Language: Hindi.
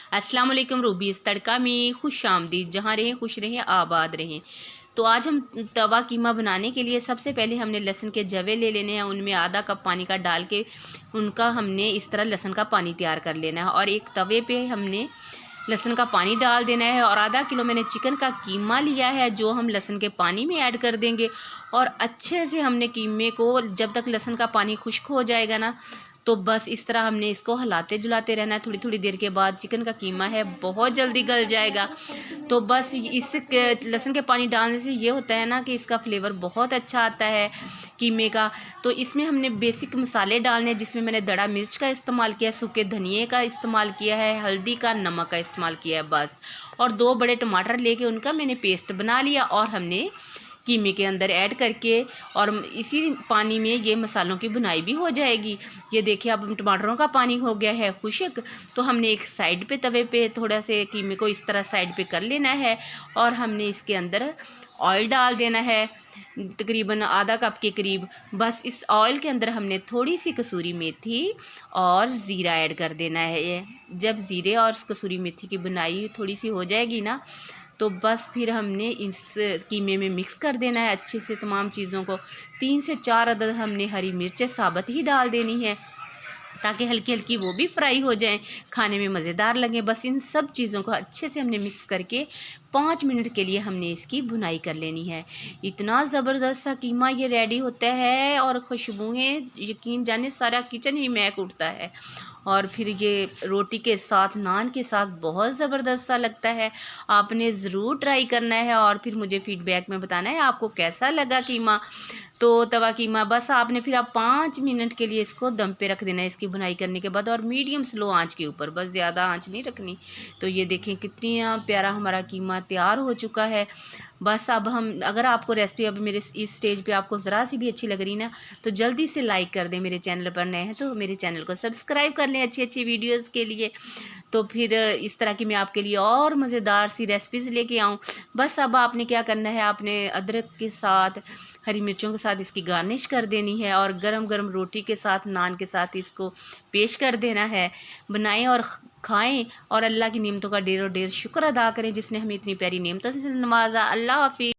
अस्सलाम वालेकुम रूबीज़ तड़का में खुश आमदीद। जहाँ रहें खुश रहें आबाद रहें। तो आज हम तवा कीमा बनाने के लिए सबसे पहले हमने लहसुन के जवे ले लेने हैं। उनमें आधा कप पानी का डाल के उनका हमने इस तरह लहसुन का पानी तैयार कर लेना है और एक तवे पे हमने लहसुन का पानी डाल देना है। और आधा किलो मैंने चिकन का कीमा लिया है जो हम लहसुन के पानी में ऐड कर देंगे। और अच्छे से हमने कीमे को जब तक लहसुन का पानी खुश्क हो जाएगा ना, तो बस इस तरह हमने इसको हिलाते जुलाते रहना है। थोड़ी थोड़ी देर के बाद चिकन का कीमा है बहुत जल्दी गल जाएगा। तो बस इस लहसुन के पानी डालने से ये होता है ना कि इसका फ्लेवर बहुत अच्छा आता है कीमे का। तो इसमें हमने बेसिक मसाले डालने हैं, जिसमें मैंने दड़ा मिर्च का इस्तेमाल किया है, सूखे धनिए का इस्तेमाल किया है, हल्दी का, नमक का इस्तेमाल किया है बस। और 2 बड़े टमाटर लेके उनका मैंने पेस्ट बना लिया और हमने कीमे के अंदर ऐड करके और इसी पानी में ये मसालों की भुनाई भी हो जाएगी। ये देखिए अब टमाटरों का पानी हो गया है खुश्क। तो हमने एक साइड पे तवे पे थोड़ा से कीमे को इस तरह साइड पे कर लेना है और हमने इसके अंदर ऑयल डाल देना है तकरीबन आधा कप के करीब। बस इस ऑयल के अंदर हमने थोड़ी सी कसूरी मेथी और ज़ीरा ऐड कर देना है। ये जब ज़ीरे और कसूरी मेथी की बुनाई थोड़ी सी हो जाएगी ना, तो बस फिर हमने इस कीमे में मिक्स कर देना है अच्छे से तमाम चीज़ों को। 3 से 4 अदद हमने हरी मिर्चें साबुत ही डाल देनी है ताकि हल्की हल्की वो भी फ्राई हो जाएं, खाने में मज़ेदार लगें। बस इन सब चीज़ों को अच्छे से हमने मिक्स करके 5 मिनट के लिए हमने इसकी भुनाई कर लेनी है। इतना ज़बरदस्त सा कीमा ये रेडी होता है और खुशबुएं यकीन जाने सारा किचन ही महक उठता है। और फिर ये रोटी के साथ, नान के साथ बहुत ज़बरदस्त सा लगता है। आपने ज़रूर ट्राई करना है और फिर मुझे फ़ीडबैक में बताना है आपको कैसा लगा कीमा। तो तवा कीमा बस आपने फिर आप 5 मिनट के लिए इसको दम पे रख देना है इसकी भुनाई करने के बाद, और मीडियम स्लो आंच के ऊपर, बस ज़्यादा आंच नहीं रखनी। तो ये देखें कितनी प्यारा हमारा कीमा तैयार हो चुका है। बस अब हम, अगर आपको रेसिपी अब मेरे इस स्टेज पे आपको ज़रा सी भी अच्छी लग रही ना, तो जल्दी से लाइक कर दें। मेरे चैनल पर नए हैं तो मेरे चैनल को सब्सक्राइब कर लें अच्छी अच्छी वीडियोज़ के लिए। तो फिर इस तरह की मैं आपके लिए और मज़ेदार सी रेसिपीज़ लेके आऊँ। बस अब आपने क्या करना है, आपने अदरक के साथ, हरी मिर्चों के साथ इसकी गार्निश कर देनी है और गरम गरम रोटी के साथ, नान के साथ इसको पेश कर देना है। बनाएं और खाएं और अल्लाह की नेमतों का ढेरों ढेर शुक्र अदा करें जिसने हमें इतनी प्यारी नेमतों से नवाजा। अल्लाह हाफिज़।